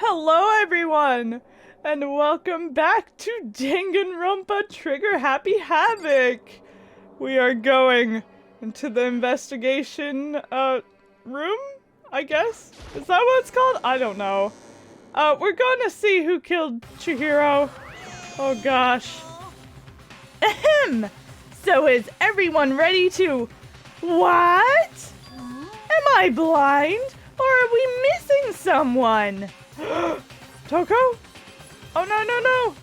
Hello everyone, and welcome back to Danganronpa Trigger Happy Havoc. We are going into the investigation, room, I guess? Is that what it's called? I don't know. We're going to see who killed Chihiro. Oh gosh. Ahem! So is everyone ready to... What? Am I blind? Or are we missing someone? Toko? Oh no.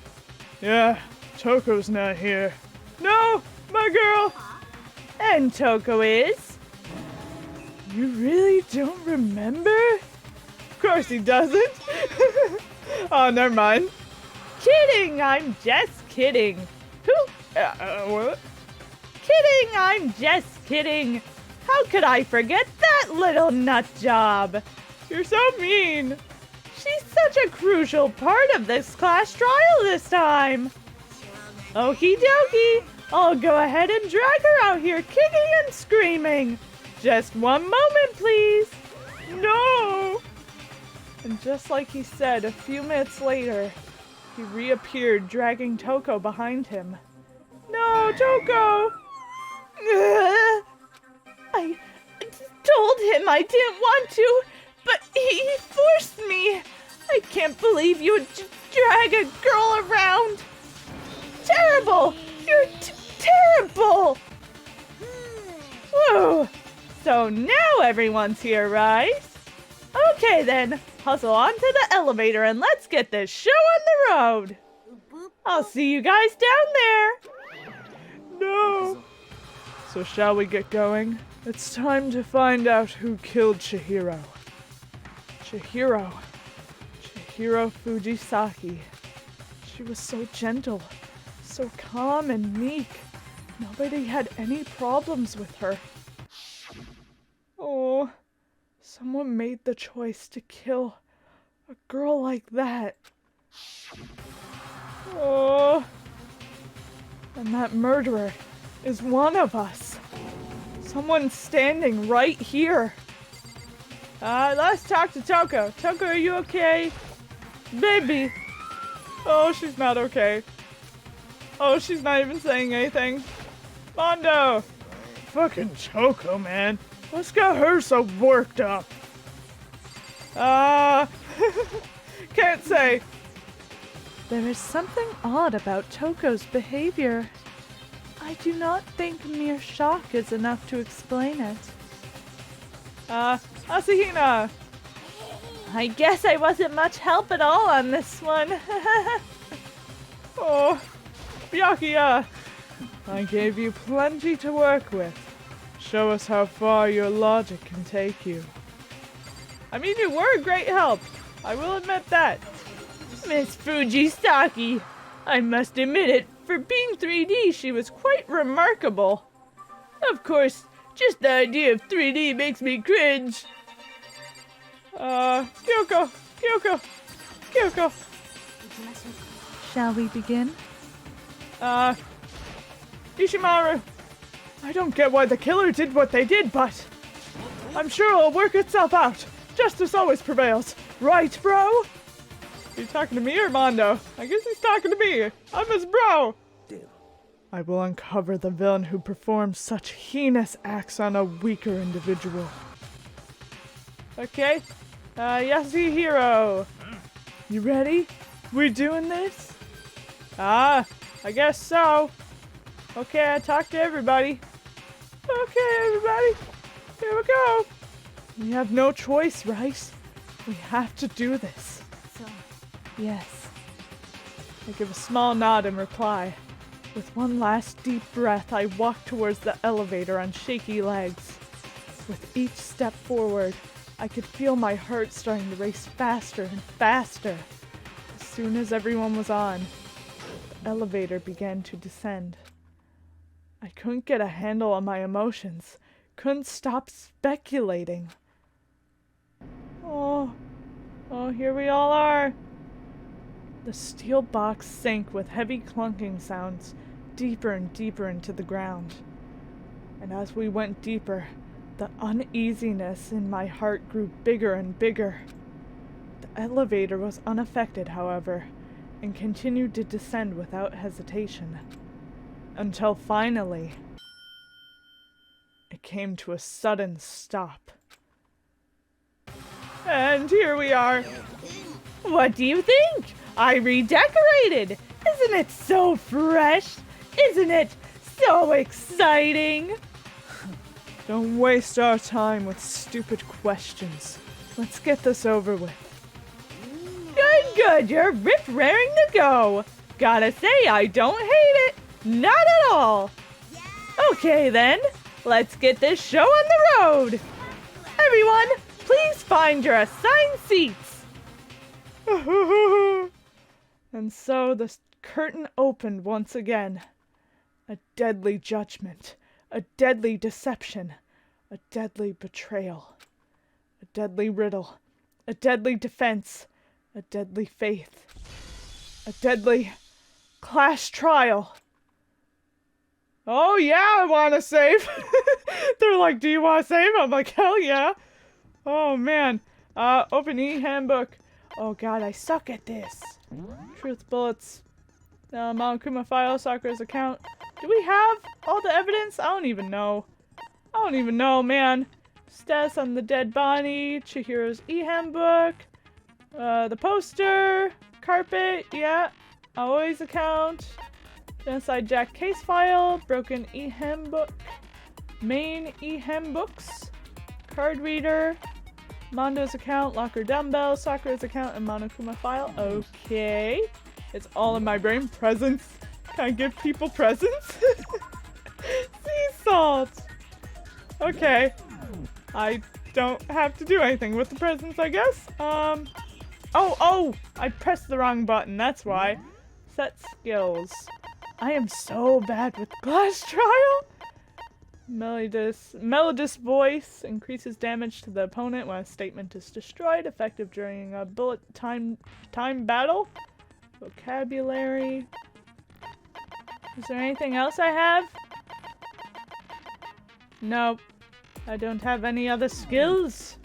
Yeah, Toko's not here. No, my girl! And Toko is? You really don't remember? Of course he doesn't. Oh, never mind. Kidding, I'm just kidding. Who? What? Kidding, I'm just kidding. How could I forget that little nut job? You're so mean. She's such a crucial part of this class trial this time. Okie dokie. I'll go ahead and drag her out here kicking and screaming. Just one moment, please. No. And just like he said, a few minutes later, he reappeared dragging Toko behind him. No, Toko. I told him I didn't want to, but he forced me. I can't believe you would drag a girl around. Terrible! You're terrible! Whoa! So now everyone's here, right? Okay then, hustle onto the elevator and let's get this show on the road. I'll see you guys down there. No. So shall we get going? It's time to find out who killed Chihiro. Chihiro Fujisaki. She was so gentle, so calm and meek. Nobody had any problems with her. Oh, someone made the choice to kill a girl like that. Oh, and that murderer is one of us. Someone standing right here. Let's talk to Toko. Toko, are you okay? Baby. Oh, she's not okay. Oh, she's not even saying anything. Mondo. Fucking Toko, man. What's got her so worked up? Can't say. There is something odd about Toko's behavior. I do not think mere shock is enough to explain it. Asahina! I guess I wasn't much help at all on this one. Oh, Byakuya! I gave you plenty to work with. Show us how far your logic can take you. I mean, you were a great help. I will admit that. Miss Fujisaki, I must admit it, for being 3D, she was quite remarkable. Of course, just the idea of 3D makes me cringe. Kyoko. Shall we begin? Ishimaru. I don't get why the killer did what they did, but I'm sure it'll work itself out. Justice always prevails. Right, bro? Are you talking to me or Mondo? I guess he's talking to me. I'm his bro. I will uncover the villain who performed such heinous acts on a weaker individual. Okay. Yasuhiro. You ready? We doing this? I guess so. Okay, I talked to everybody. Okay, everybody. Here we go. We have no choice, right? We have to do this. So, Yes. I give a small nod in reply. With one last deep breath, I walk towards the elevator on shaky legs. With each step forward, I could feel my heart starting to race faster and faster. As soon as everyone was on, the elevator began to descend. I couldn't get a handle on my emotions, couldn't stop speculating. Oh, here we all are. The steel box sank with heavy clunking sounds, deeper and deeper into the ground. And as we went deeper, the uneasiness in my heart grew bigger and bigger. The elevator was unaffected, however, and continued to descend without hesitation. Until finally, it came to a sudden stop. And here we are. What do you think? I redecorated! Isn't it so fresh? Isn't it so exciting? Don't waste our time with stupid questions. Let's get this over with. Good, good, you're raring to go. Gotta say, I don't hate it. Not at all. Okay then, let's get this show on the road. Everyone, please find your assigned seats. And so the curtain opened once again. A deadly judgment, a deadly deception, a deadly betrayal, a deadly riddle, a deadly defense, a deadly faith, a deadly class trial. Oh yeah, I want to save. They're like, do you want to save? I'm like, hell yeah. Oh man. Open e-handbook. Oh god, I suck at this. Truth bullets. Monokuma file, Sakura's account. Do we have all the evidence? I don't even know. I don't even know, man. Status on the dead body. Chihiro's e-handbook. The poster. Carpet, yeah. Aoi's account. Genocide Jack case file. Broken e-handbook. Main e-handbooks. Card reader. Mondo's account, locker dumbbell, Sakura's account, and Monokuma file. Okay. It's all in my brain. Presents. Can I give people presents? Sea salt. Okay. I don't have to do anything with the presents, I guess. Oh! I pressed the wrong button. That's why. Set skills. I am so bad with class trial. Melodious voice increases damage to the opponent when a statement is destroyed, effective during a bullet time battle. Vocabulary. Is there anything else I have? Nope. I don't have any other skills.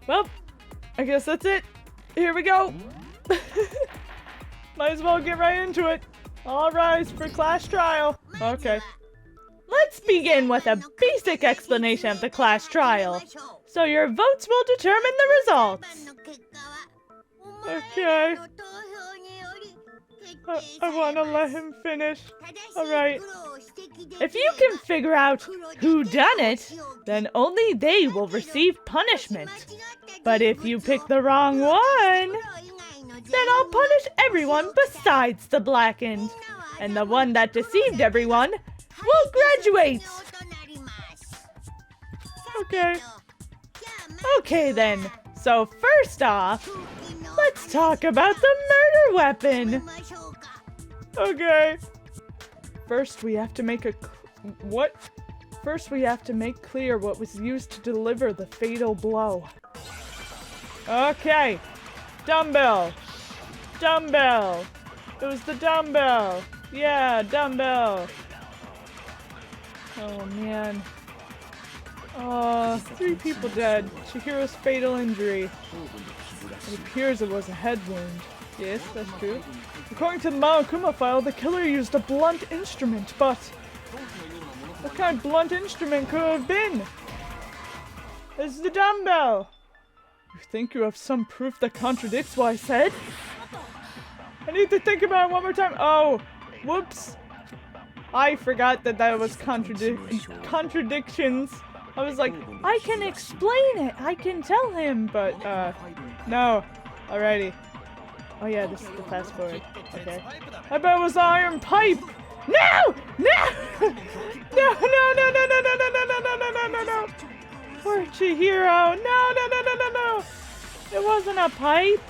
Well, I guess that's it. Here we go. Might as well get right into it. All rise for class trial. Okay. Let's begin with a basic explanation of the class trial, so your votes will determine the results. Okay. I want to let him finish. Alright. If you can figure out who done it, then only they will receive punishment. But if you pick the wrong one, then I'll punish everyone besides the blackened. And the one that deceived everyone will graduate! Okay. Okay then. So first off, let's talk about the murder weapon. Okay. First we have to make First we have to make clear what was used to deliver the fatal blow. Okay. Dumbbell. Dumbbell. It was the dumbbell. Yeah, dumbbell. Oh man. 3 people dead. Chihiro's fatal injury. It appears it was a head wound. Yes, that's true. According to the Monokuma file, the killer used a blunt instrument, but what kind of blunt instrument could it have been? It's the dumbbell. You think you have some proof that contradicts what I said? I need to think about it one more time. Oh, whoops. I forgot that was contradictions. I was like, I can explain it. I can tell him, but no. Alrighty. Oh yeah, this is the fast forward. Okay. I bet it was the iron pipe. No! No! No! No! Poor Chihiro. No! It wasn't a pipe.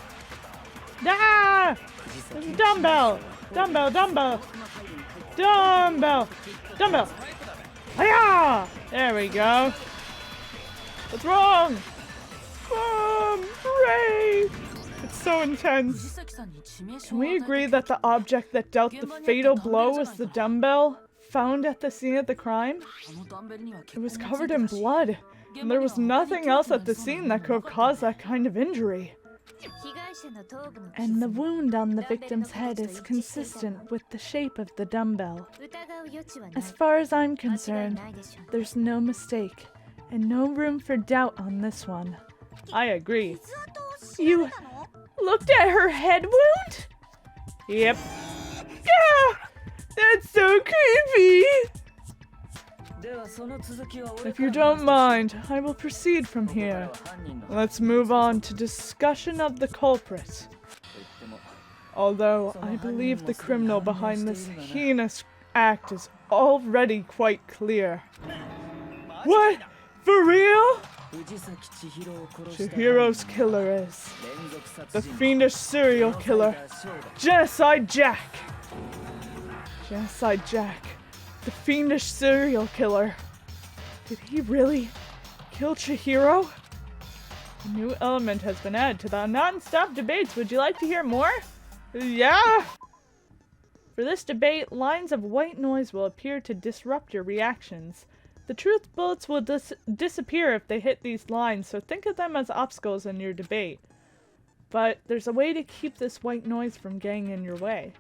Ah! It was a dumbbell. Dumbbell. Hiya! There we go. What's wrong? Hooray! It's so intense. Can we agree that the object that dealt the fatal blow was the dumbbell found at the scene of the crime? It was covered in blood, and there was nothing else at the scene that could have caused that kind of injury. And the wound on the victim's head is consistent with the shape of the dumbbell. As far as I'm concerned, there's no mistake and no room for doubt on this one. I agree. You looked at her head wound? Yep. Yeah, that's so creepy. If you don't mind, I will proceed from here. Let's move on to discussion of the culprit. Although I believe the criminal behind this heinous act is already quite clear. What? For real? Chihiro's killer is the fiendish serial killer, Genocide Jack. Genocide Jack, the fiendish serial killer. Did he really kill Chihiro? A new element has been added to the non-stop debates. Would you like to hear more? Yeah! For this debate, lines of white noise will appear to disrupt your reactions. The truth bullets will disappear if they hit these lines, so think of them as obstacles in your debate. But there's a way to keep this white noise from getting in your way.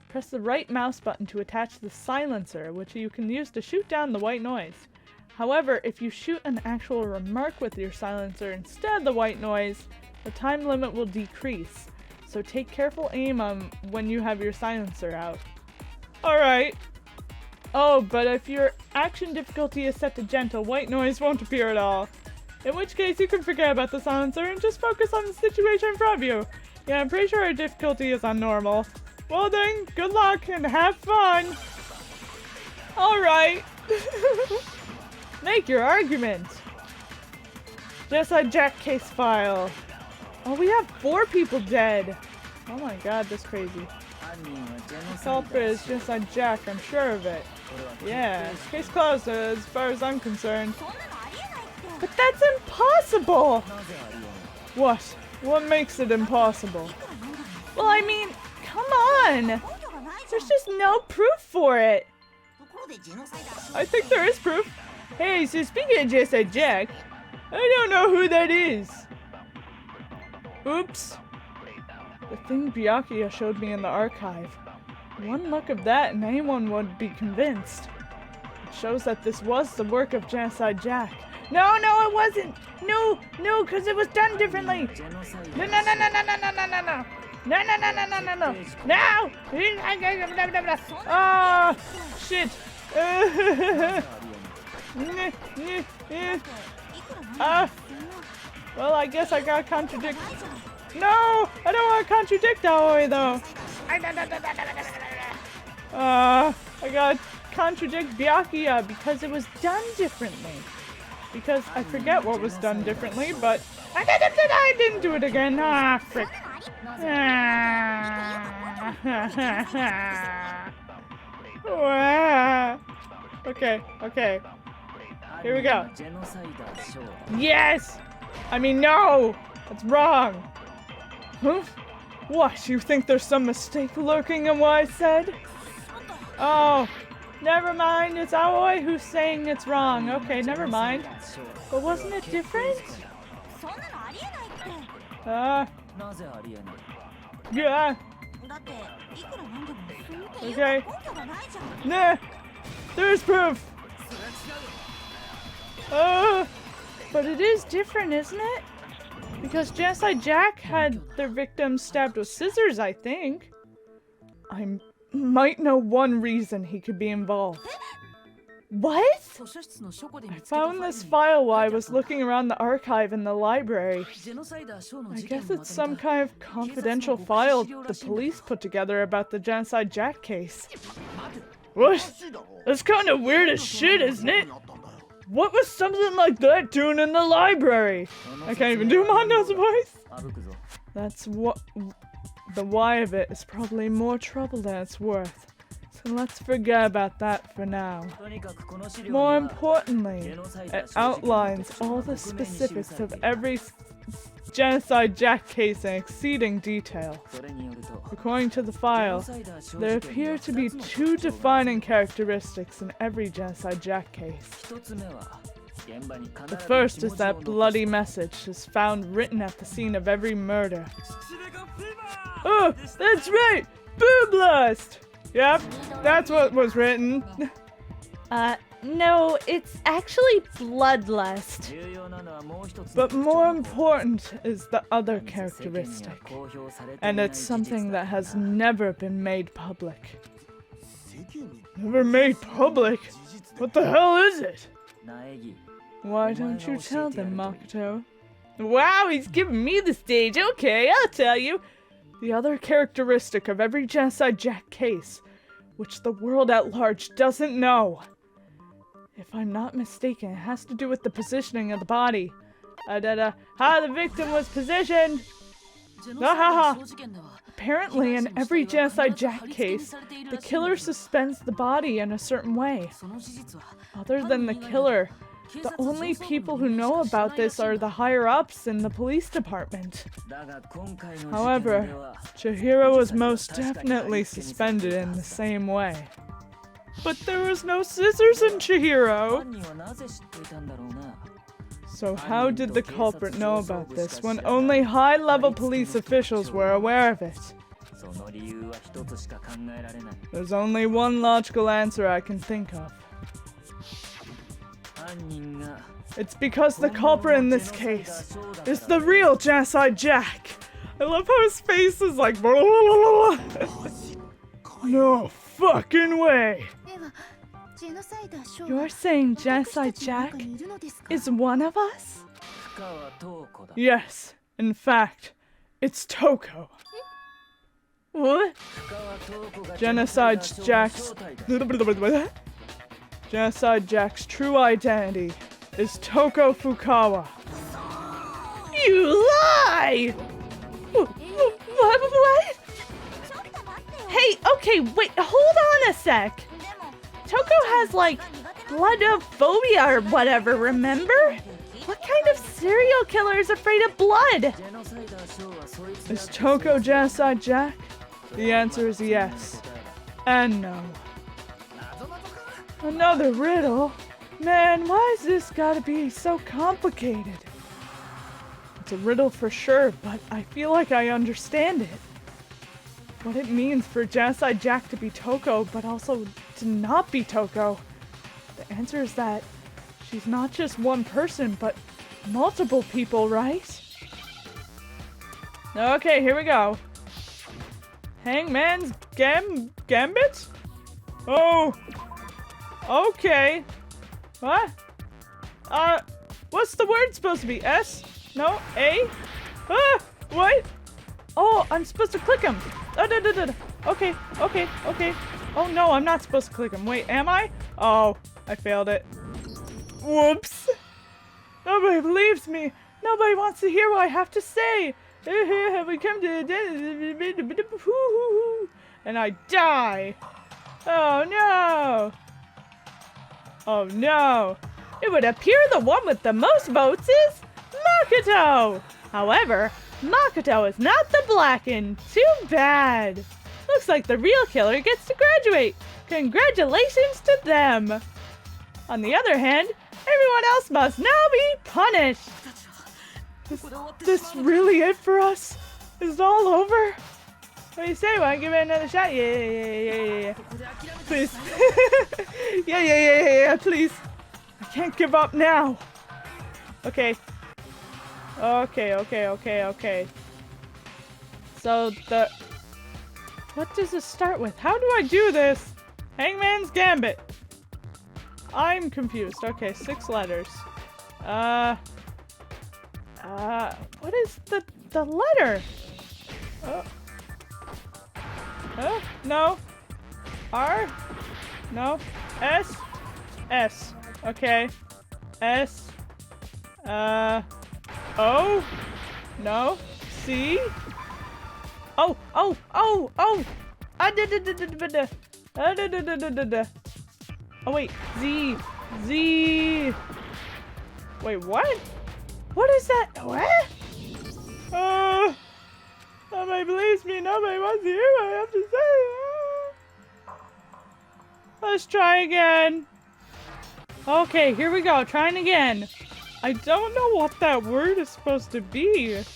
Press the right mouse button to attach the silencer, which you can use to shoot down the white noise. However, if you shoot an actual remark with your silencer instead of the white noise, the time limit will decrease. So take careful aim on when you have your silencer out. Alright. Oh, but if your action difficulty is set to gentle, white noise won't appear at all. In which case you can forget about the silencer and just focus on the situation in front of you. Yeah, I'm pretty sure our difficulty is on normal. Well then, good luck and have fun! Alright. Make your argument. Genocide Jack case file. Oh, we have 4 people dead. Oh my god, that's crazy. The culprit is Genocide Jack, I'm sure of it. Yeah, case closed as far as I'm concerned. But that's impossible! What? What makes it impossible? Well, I mean, come on! There's just no proof for it! I think there is proof. Hey, so speaking of Genocide Jack, I don't know who that is. Oops. The thing Byakuya showed me in the archive. One look of that and anyone would be convinced. It shows that this was the work of Genocide Jack. No, it wasn't! No, because it was done differently! No! Ah, shit! Well, I guess I gotta contradict. No! I don't want to contradict that way, though. I gotta contradict Byakuya because it was done differently. Because I forget what was done differently, but I didn't do it again. Ah, frick. Okay. Here we go. Yes! I mean, no! That's wrong. Huh? What? You think there's some mistake lurking in what I said? Oh, never mind. It's Aoi who's saying it's wrong. Okay, never mind. But wasn't it different? Yeah. Okay. Nah. There's proof. But it is different, isn't it? Because Genocide Jack had their victims stabbed with scissors, I think. I might know one reason he could be involved. What? I found this file while I was looking around the archive in the library. I guess it's some kind of confidential file the police put together about the Genocide Jack case. What? That's kind of weird as shit, isn't it? What was something like that doing in the library? I can't even do Mondo's voice. That's what the why of it is probably more trouble than it's worth. So let's forget about that for now. More importantly, it outlines all the specifics of every Genocide Jack case in exceeding detail. According to the file, there appear to be 2 defining characteristics in every Genocide Jack case. The first is that bloody message is found written at the scene of every murder. Oh, that's right! Booblast! Yep, that's what was written. No, it's actually bloodlust. But more important is the other characteristic. And it's something that has never been made public. Never made public? What the hell is it? Why don't you tell them, Makoto? Wow, he's giving me the stage. Okay, I'll tell you. The other characteristic of every Genocide Jack case, which the world at large doesn't know. If I'm not mistaken, it has to do with the positioning of the body. How the victim was positioned. Apparently, in every Genocide Jack case, the killer suspends the body in a certain way. Other than the killer, the only people who know about this are the higher-ups in the police department. However, Chihiro was most definitely suspended in the same way. But there was no scissors in Chihiro! So how did the culprit know about this when only high-level police officials were aware of it? There's only one logical answer I can think of. It's because the culprit in this case is the real Genocide Jack. I love how his face is like blah, blah, blah, blah. No fucking way. You're saying Genocide Jack is one of us? Yes, in fact, it's Toko. What? Genocide Jack's true identity is Toko Fukawa. You lie! What? Hey, okay, wait, hold on a sec. Toko has, like, bloodophobia or whatever, remember? What kind of serial killer is afraid of blood? Is Toko Genocide Jack? The answer is yes. And no. Another riddle? Man, why's this gotta be so complicated? It's a riddle for sure, but I feel like I understand it. What it means for Genocide Jack to be Toko, but also to not be Toko. The answer is that she's not just one person, but multiple people, right? Okay, here we go. Hangman's Gambit? Oh. Okay. What? What's the word supposed to be? S? No? A? What? Oh, I'm supposed to click him. Okay. Oh no, I'm not supposed to click him. Wait, am I? Oh, I failed it. Whoops. Nobody believes me. Nobody wants to hear what I have to say. We come to and I die. Oh no. Oh no. It would appear the one with the most votes is Makoto. However, Makoto is not the blackened. Too bad. Looks like the real killer gets to graduate. Congratulations to them. On the other hand, everyone else must now be punished. Is this really it for us? Is it all over? What do you say? Want to give it another shot? Yeah. Please. Yeah, please. I can't give up now. Okay. So what does this start with? How do I do this? Hangman's Gambit. I'm confused. Okay, 6 letters. What is the letter? No. R? No. S. Okay. S. O? No. C? Oh. Oh wait, Z. Wait, what? What is that? What? Nobody believes me. Nobody wants to hear what I have to say. Let's try again. Okay, here we go. Trying again. I don't know what that word is supposed to be. Is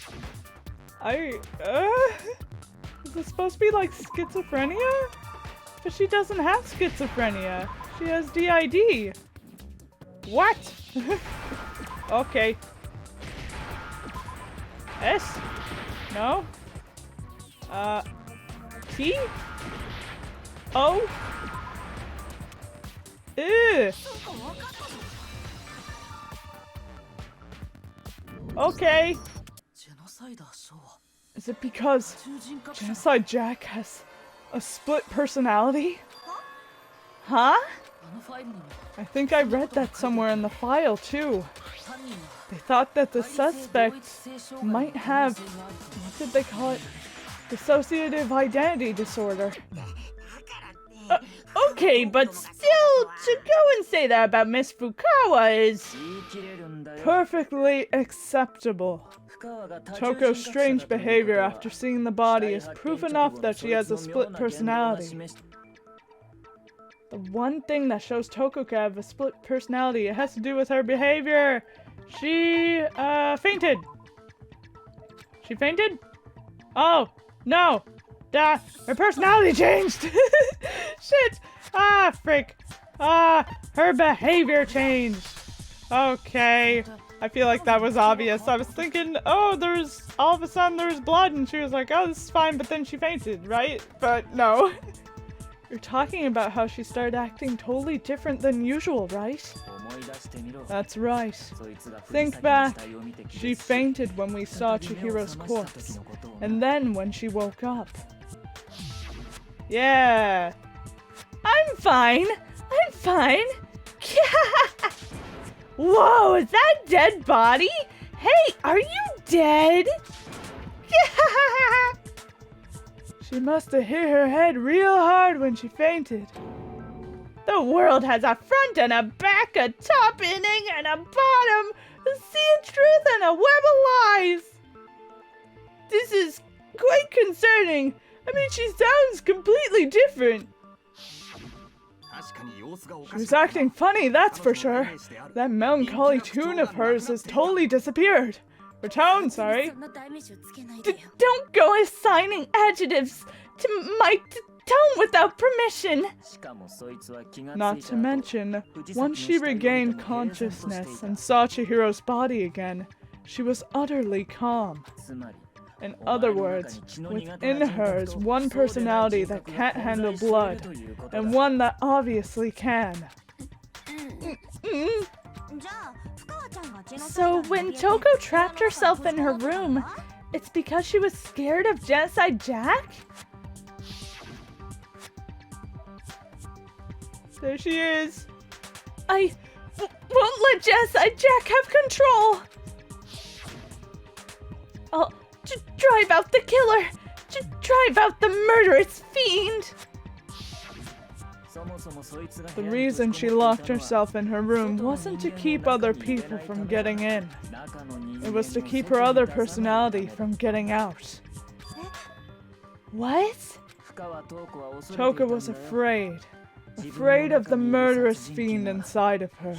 it supposed to be like schizophrenia? But she doesn't have schizophrenia. She has DID. What? Okay. S? No? T? O? Ew. Okay. Is it because Genocide Jack has a split personality? Huh? I think I read that somewhere in the file too. They thought that the suspect might have, what did they call it? Dissociative identity disorder. Okay, but still, to go and say that about Miss Fukawa is perfectly acceptable. Toko's strange behavior after seeing the body is proof enough that she has a split personality. The one thing that shows Toko could have a split personality, it has to do with her behavior. She, fainted. She fainted? Oh, no. Duh, her personality changed. Shit. Ah, frick. Ah, her behavior changed. Okay. I feel like that was obvious. I was thinking, oh, all of a sudden there's blood, and she was like, oh, this is fine, but then she fainted, right? But no. You're talking about how she started acting totally different than usual, right? That's right. Think back. She fainted when we saw Chihiro's corpse, and then when she woke up. Yeah. I'm fine. I'm fine. Whoa, is that a dead body? Hey, are you dead? She must have hit her head real hard when she fainted. The world has a front and a back, a top ending and a bottom, a sea of truth and a web of lies. This is quite concerning. I mean, she sounds completely different. She was acting funny, that's for sure. That melancholy tune of hers has totally disappeared. Her tone, sorry. Don't go assigning adjectives to my tone without permission. Not to mention, once she regained consciousness and saw Chihiro's body again, she was utterly calm. In other words, within her is one personality that can't handle blood, and one that obviously can. So when Toko trapped herself in her room, it's because she was scared of Genocide Jack? There she is. I won't let Genocide Jack have control. I'll drive out the killer. Drive out the murderous fiend. The reason she locked herself in her room wasn't to keep other people from getting in. It was to keep her other personality from getting out. What? Toko was afraid of the murderous fiend inside of her,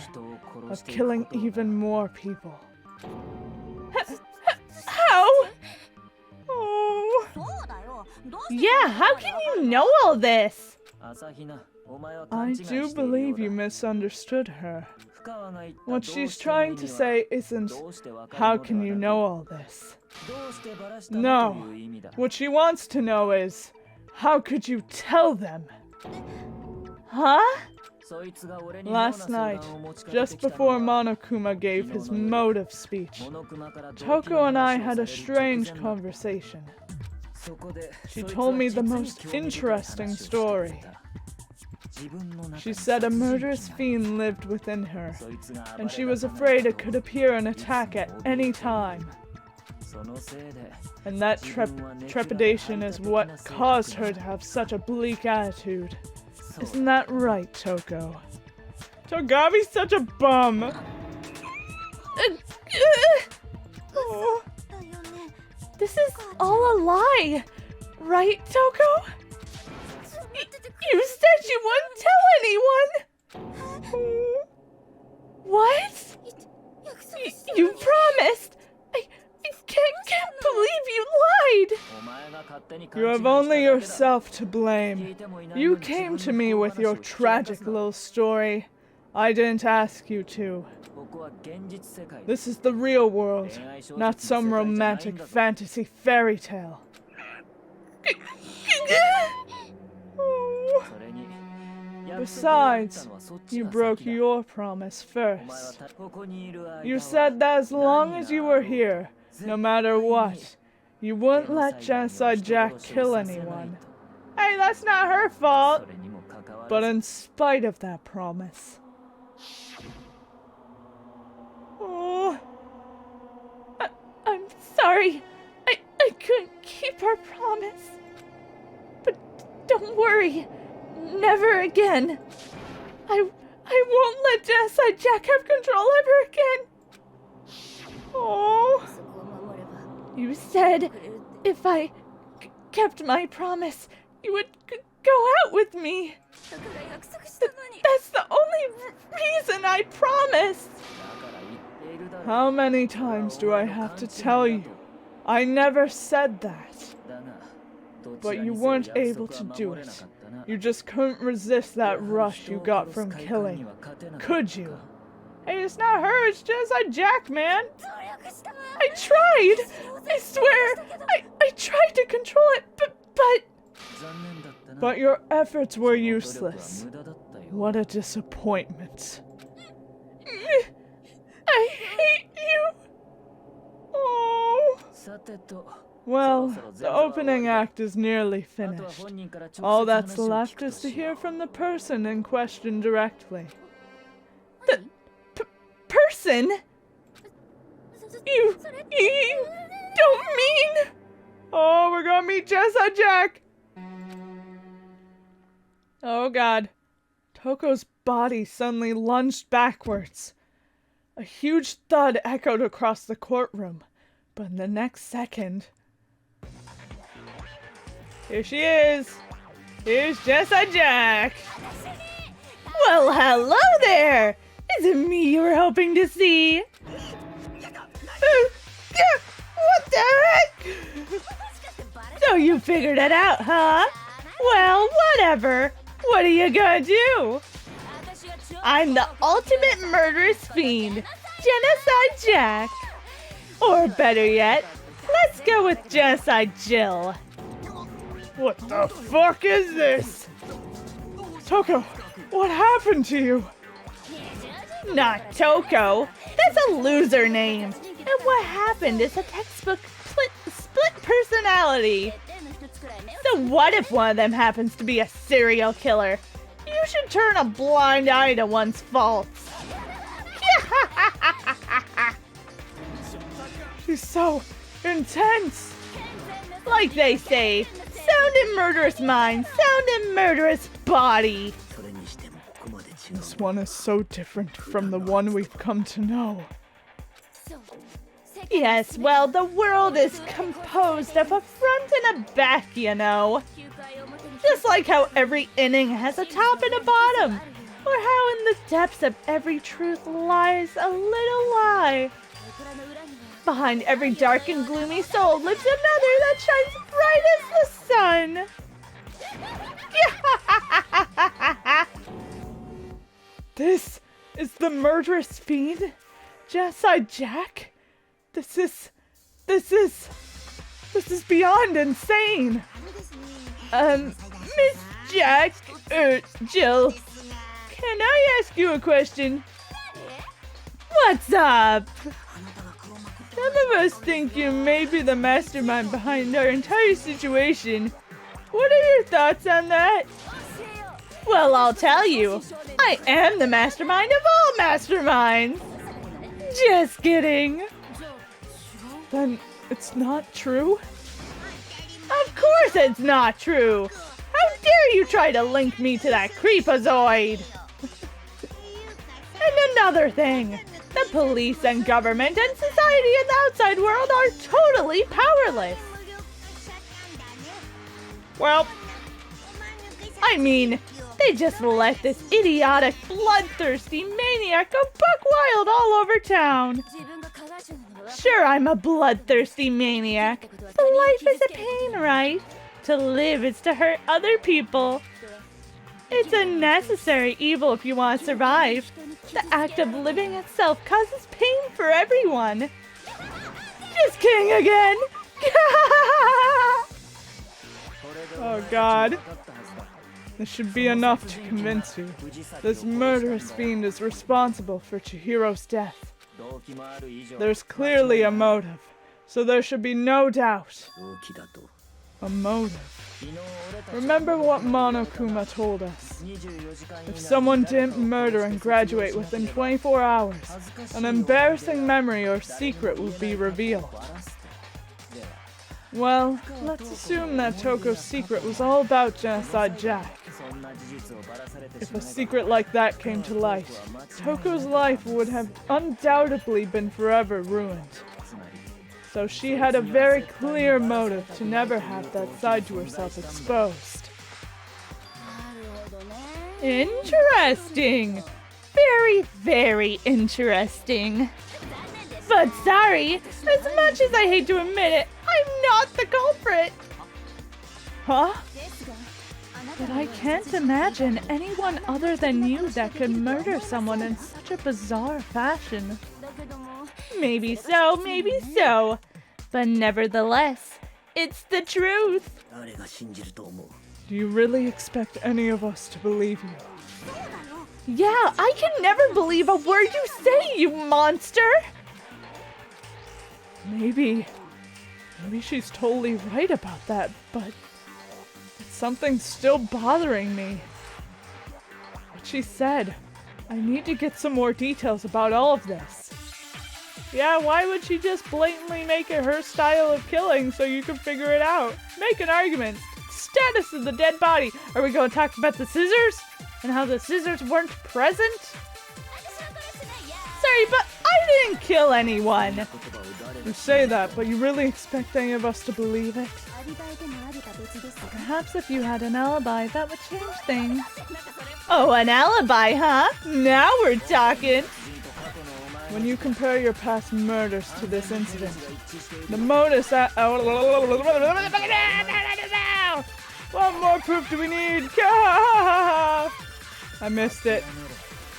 of killing even more people. How? Oh. Yeah, how can you know all this? I do believe you misunderstood her. What she's trying to say isn't, how can you know all this? No, what she wants to know is, how could you tell them? Huh? Last night, just before Monokuma gave his motive speech, Toko and I had a strange conversation. She told me the most interesting story. She said a murderous fiend lived within her, and she was afraid it could appear and attack at any time. And that trepidation is what caused her to have such a bleak attitude. Isn't that right, Toko? Togabi's such a bum! Oh. This is all a lie, right, Toko? You said you wouldn't tell anyone! What? You promised! I can't believe you lied! You have only yourself to blame. You came to me with your tragic little story. I didn't ask you to. This is the real world, not some romantic fantasy fairy tale. Oh. Besides, you broke your promise first. You said that as long as you were here, no matter what, you wouldn't let Genocide Jack kill anyone. Hey, that's not her fault! But in spite of that promise... Oh... I'm sorry. I couldn't keep our promise. But don't worry. Never again. I won't let Genocide Jack have control ever again. Oh... You said if I kept my promise, you would go out with me. That's the only reason I promised. How many times do I have to tell you? I never said that. But you weren't able to do it. You just couldn't resist that rush you got from killing. Could you? Hey, it's not her, it's Genocide Jack, man! I tried! I swear! I tried to control it, But your efforts were useless. What a disappointment. I hate you! Oh... Well, the opening act is nearly finished. All that's left is to hear from the person in question directly. The person? You don't mean... Oh, we're gonna meet Genocide Jack! Oh god. Toko's body suddenly lunged backwards. A huge thud echoed across the courtroom, but in the next second... Here she is! Here's Genocide Jack! Well, hello there! Is it me you were hoping to see? What the heck? So you figured it out, huh? Well, whatever. What are you gonna do? I'm the ultimate murderous fiend, Genocide Jack. Or better yet, let's go with Genocide Jill. What the fuck is this? Toko, what happened to you? Not Toko. That's a loser name. And what happened is a textbook split personality. So what if one of them happens to be a serial killer? You should turn a blind eye to one's faults. She's so intense. Like they say, sound in murderous mind, sound in murderous body. This one is so different from the one we've come to know. Yes, well, the world is composed of a front and a back, you know. Just like how every inning has a top and a bottom. Or how in the depths of every truth lies a little lie. Behind every dark and gloomy soul lives another that shines bright as the sun. This is the murderous fiend? Genocide Jack? This is beyond insane. Miss Jack, Jill, can I ask you a question? What's up? Some of us think you may be the mastermind behind our entire situation. What are your thoughts on that? Well, I'll tell you. I am the mastermind of all masterminds. Just kidding. Then it's not true? Of course it's not true. How dare you try to link me to that creepazoid? And another thing. The police and government and society and the outside world are totally powerless. Well, I mean, They just let this idiotic, bloodthirsty maniac go buck wild all over town. Sure, I'm a bloodthirsty maniac, but life is a pain, right? To live is to hurt other people. It's a necessary evil if you want to survive. The act of living itself causes pain for everyone. Just kidding again! Oh god. This should be enough to convince you. This murderous fiend is responsible for Chihiro's death. There's clearly a motive, so there should be no doubt. A motive. Remember what Monokuma told us. If someone didn't murder and graduate within 24 hours, an embarrassing memory or secret would be revealed. Well, let's assume that Toko's secret was all about Genocide Jack. If a secret like that came to light, Toko's life would have undoubtedly been forever ruined. So she had a very clear motive to never have that side to herself exposed. Interesting. Very, very interesting. But sorry, as much as I hate to admit it, I'm not the culprit. Huh? But I can't imagine anyone other than you that could murder someone in such a bizarre fashion. Maybe so. But nevertheless, it's the truth. Do you really expect any of us to believe you? Yeah, I can never believe a word you say, you monster! Maybe she's totally right about that, but something's still bothering me. What she said. I need to get some more details about all of this. Yeah, why would she just blatantly make it her style of killing so you can figure it out? Make an argument. Status of the dead body. Are we going to talk about the scissors? And how the scissors weren't present? Sorry, but I didn't kill anyone. You say that, but you really expect any of us to believe it? Perhaps if you had an alibi, that would change things. Oh, an alibi, huh? Now we're talking. When you compare your past murders to this incident, the motives that... What more proof do we need? I missed it.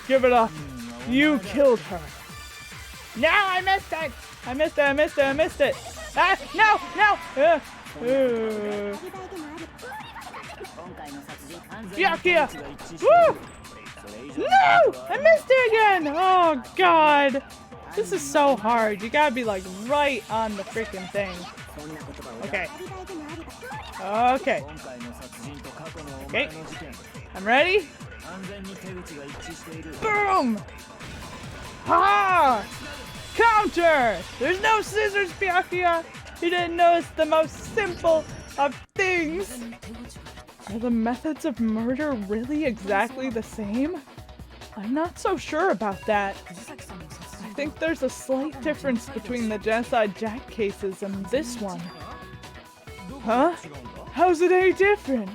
Give it up. You killed her. No, I missed it. I missed it. Ah, no. Byakuya! Woo! No! I missed it again! Oh, God. This is so hard. You gotta be, like, right on the freaking thing. Okay. I'm ready. Boom! Ha! Counter! There's no scissors, Byakuya! You didn't notice the most simple of things! Are the methods of murder really exactly the same? I'm not so sure about that. I think there's a slight difference between the Genocide Jack cases and this one. Huh? How's it any different?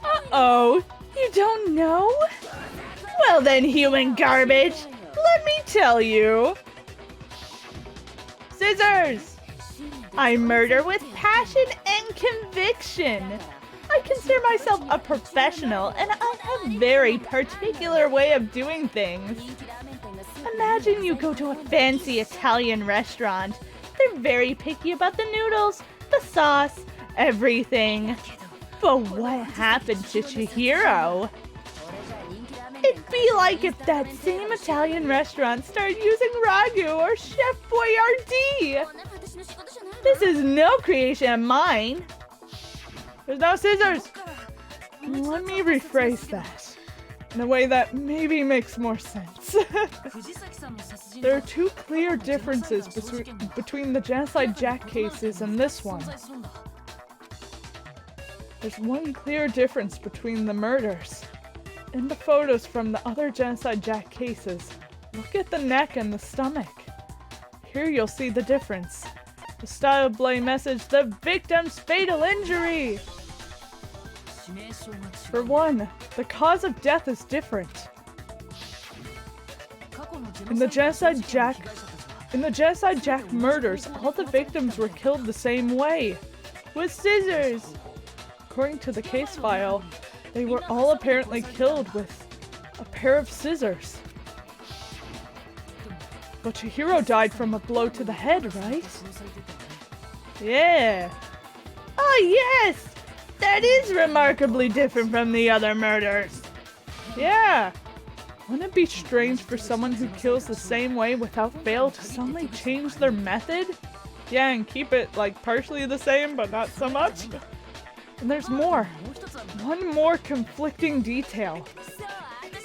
Uh-oh! You don't know? Well then, human garbage, let me tell you. Scissors! I murder with passion and conviction. I consider myself a professional and I have a very particular way of doing things. Imagine you go to a fancy Italian restaurant. They're very picky about the noodles, the sauce, everything. But what happened to Chihiro? It'd be like if that same Italian restaurant started using Ragu or Chef Boyardee. This is no creation of mine. There's no scissors! Let me rephrase that in a way that maybe makes more sense. There are two clear differences between the Genocide Jack cases and this one. There's one clear difference between the murders. In the photos from the other Genocide Jack cases, look at the neck and the stomach. Here you'll see the difference. The style blade message, the victim's fatal injury. For one, the cause of death is different. In the Genocide Jack murders, all the victims were killed the same way, with scissors. According to the case file, they were all apparently killed with a pair of scissors. But Chihiro died from a blow to the head, right? Yeah. Oh yes! That is remarkably different from the other murders. Yeah. Wouldn't it be strange for someone who kills the same way without fail to suddenly change their method? Yeah, and keep it like partially the same, but not so much. And there's more. One more conflicting detail.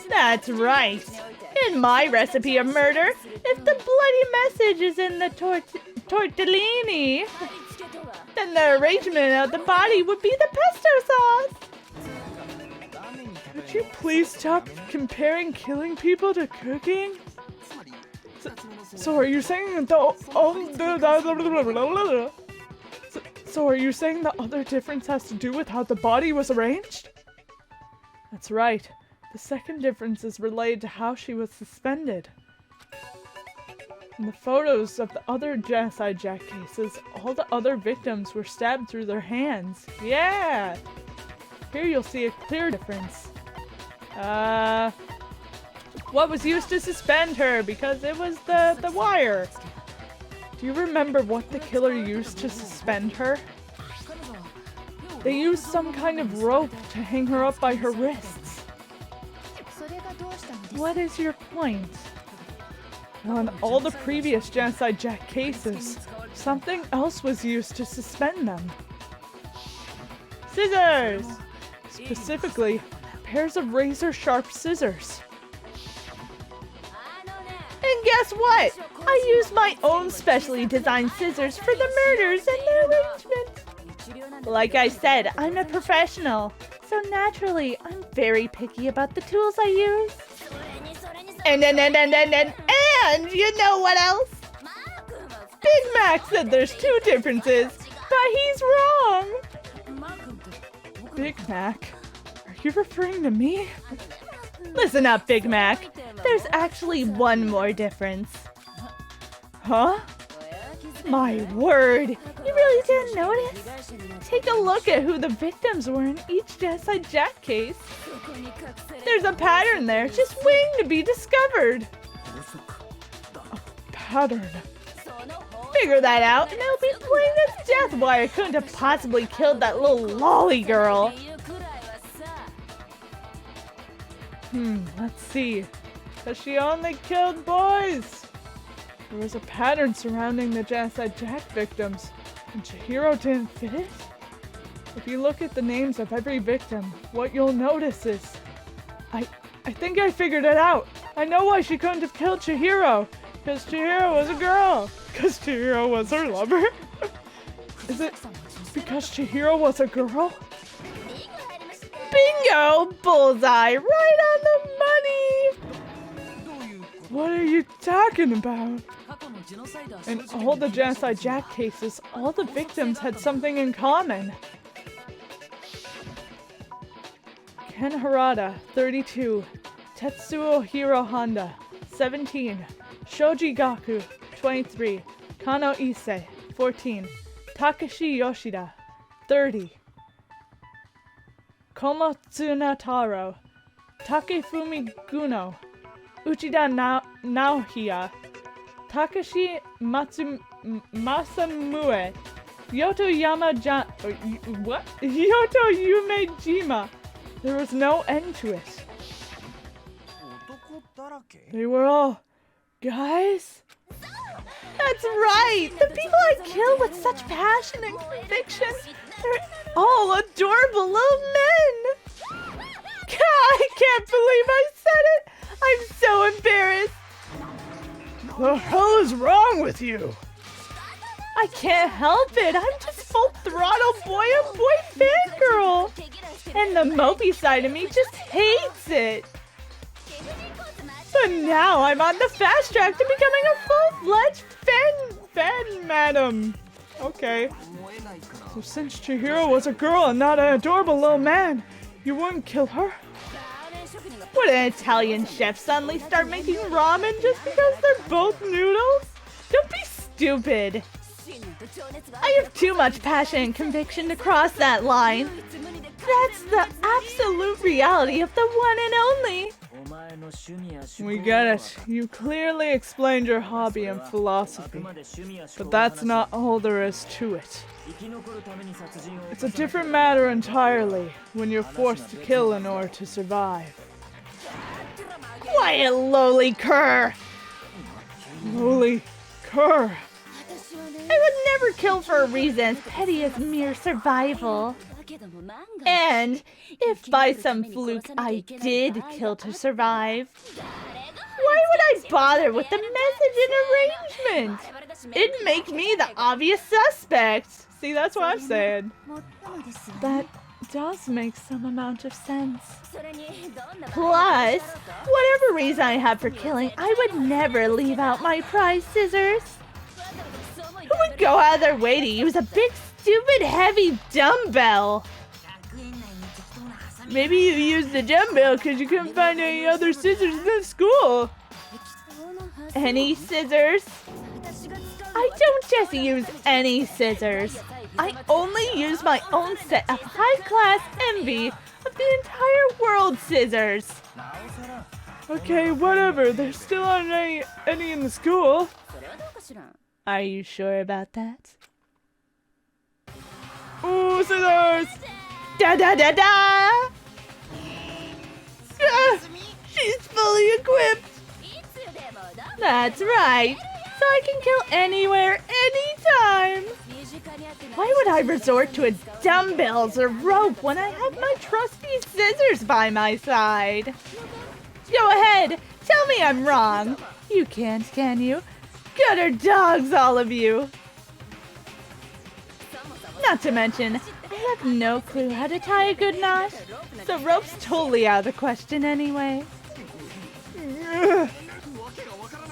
That's right. In my recipe of murder, if the bloody message is in the tortellini, then the arrangement of the body would be the pesto sauce. Could you please stop comparing killing people to cooking? So are you saying So are you saying the other difference has to do with how the body was arranged? That's right. The second difference is related to how she was suspended. In the photos of the other Genocide Jack cases, all the other victims were stabbed through their hands. Yeah! Here you'll see a clear difference. What was used to suspend her? Because it was the wire. Do you remember what the killer used to suspend her? They used some kind of rope to hang her up by her wrists. What is your point? On all the previous Genocide Jack cases, something else was used to suspend them. Scissors! Specifically, pairs of razor-sharp scissors. And guess what? I used my own specially designed scissors for the murders and the arrangement. Like I said, I'm a professional, so naturally, I'm very picky about the tools I use. And you know what else? Big Mac said there's two differences, but he's wrong. Big Mac? Are you referring to me? Listen up, Big Mac. There's actually one more difference. Huh? My word! You really didn't notice? Take a look at who the victims were in each Genocide Jack case. There's a pattern there, just waiting to be discovered. A pattern? Figure that out, and it'll be plain as death why I couldn't have possibly killed that little lolly girl. Let's see. Has she only killed boys? There was a pattern surrounding the Genocide Jack victims, and Chihiro didn't fit it? If you look at the names of every victim, what you'll notice is... I think I figured it out. I know why she couldn't have killed Chihiro. Because Chihiro was a girl. Because Chihiro was her lover. Is it because Chihiro was a girl? Bingo! Bullseye! Right on the money! What are you talking about? In all the Genocide Jack cases, all the victims had something in common. Ken Harada, 32. Tetsuo Hiro Honda, 17. Shoji Gaku, 23. Kano Ise, 14. Takashi Yoshida, 30. Komatsuna Taro, Takefumi Guno, Uchida Naohia, Takashi Masamue, Yoto Yumejima. There was no end to it. They were all guys? That's right! The people I kill with such passion and conviction, they're all adorable little men! I can't believe I said it! I'm so embarrassed! The hell is wrong with you? I can't help it! I'm just full throttle boy-on-boy fangirl! And the mopey side of me just hates it! But now I'm on the fast track to becoming a full-fledged fan madam. Okay. So since Chihiro was a girl and not an adorable little man, you wouldn't kill her? Would an Italian chef suddenly start making ramen just because they're both noodles? Don't be stupid. I have too much passion and conviction to cross that line. That's the absolute reality of the one and only. We get it. You clearly explained your hobby and philosophy. But that's not all there is to it. It's a different matter entirely when you're forced to kill in order to survive. Quiet, lowly cur! Lowly cur! I would never kill for a reason as petty as mere survival. And if by some fluke I did kill to survive, why would I bother with the message and arrangement? It'd make me the obvious suspect. See, that's what I'm saying. That does make some amount of sense. Plus, whatever reason I have for killing, I would never leave out my prize scissors. Who would go out of their way to use a big, stupid, heavy dumbbell? Maybe you used the dumbbell because you couldn't find any other scissors in the school. Any scissors? I don't just use any scissors. I only use my own set of high-class envy of the entire world scissors. Okay, whatever. There still aren't any in the school. Are you sure about that? Ooh, scissors! Da da da da! She's fully equipped! That's right! So I can kill anywhere, anytime! Why would I resort to dumbbells or rope when I have my trusty scissors by my side? Go ahead, tell me I'm wrong. You can't, can you? Gutter dogs, all of you! Not to mention, I have no clue how to tie a good knot, so rope's totally out of the question anyway.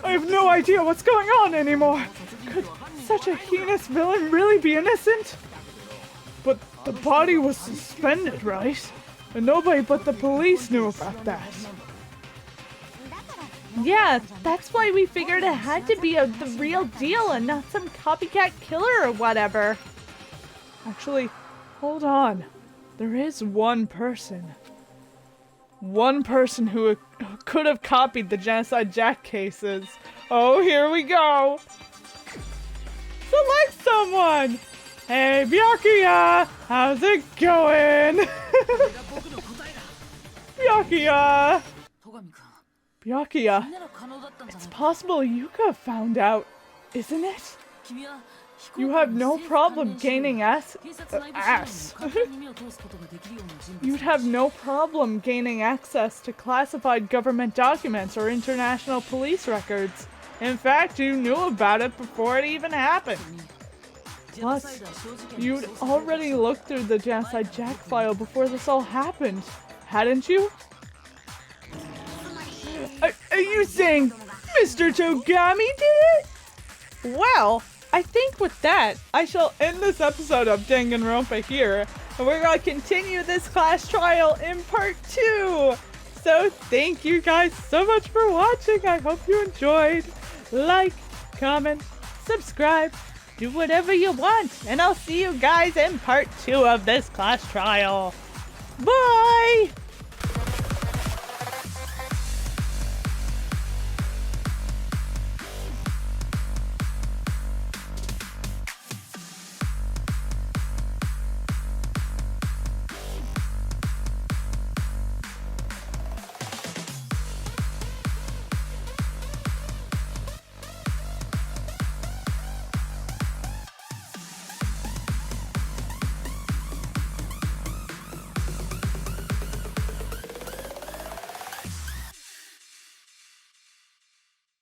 I have no idea what's going on anymore. Could such a heinous villain really be innocent? But the body was suspended, right? And nobody but the police knew about that. Yeah, that's why we figured it had to be the real deal and not some copycat killer or whatever. Actually, hold on. There is one person. One person who could have copied the Genocide Jack cases. Oh, here we go. Select someone. Hey, Byakuya, how's it going? Byakuya. Byakuya, it's possible you could have found out, isn't it? You have no problem gaining You'd have no problem gaining access to classified government documents or international police records. In fact, you knew about it before it even happened. Plus, you'd already looked through the Genocide Jack file before this all happened, hadn't you? Are you saying Mr. Togami did it? Well, I think with that, I shall end this episode of Danganronpa here, and we're going to continue this class trial in part 2. So thank you guys so much for watching. I hope you enjoyed. Like, comment, subscribe, do whatever you want, and I'll see you guys in part 2 of this class trial. Bye!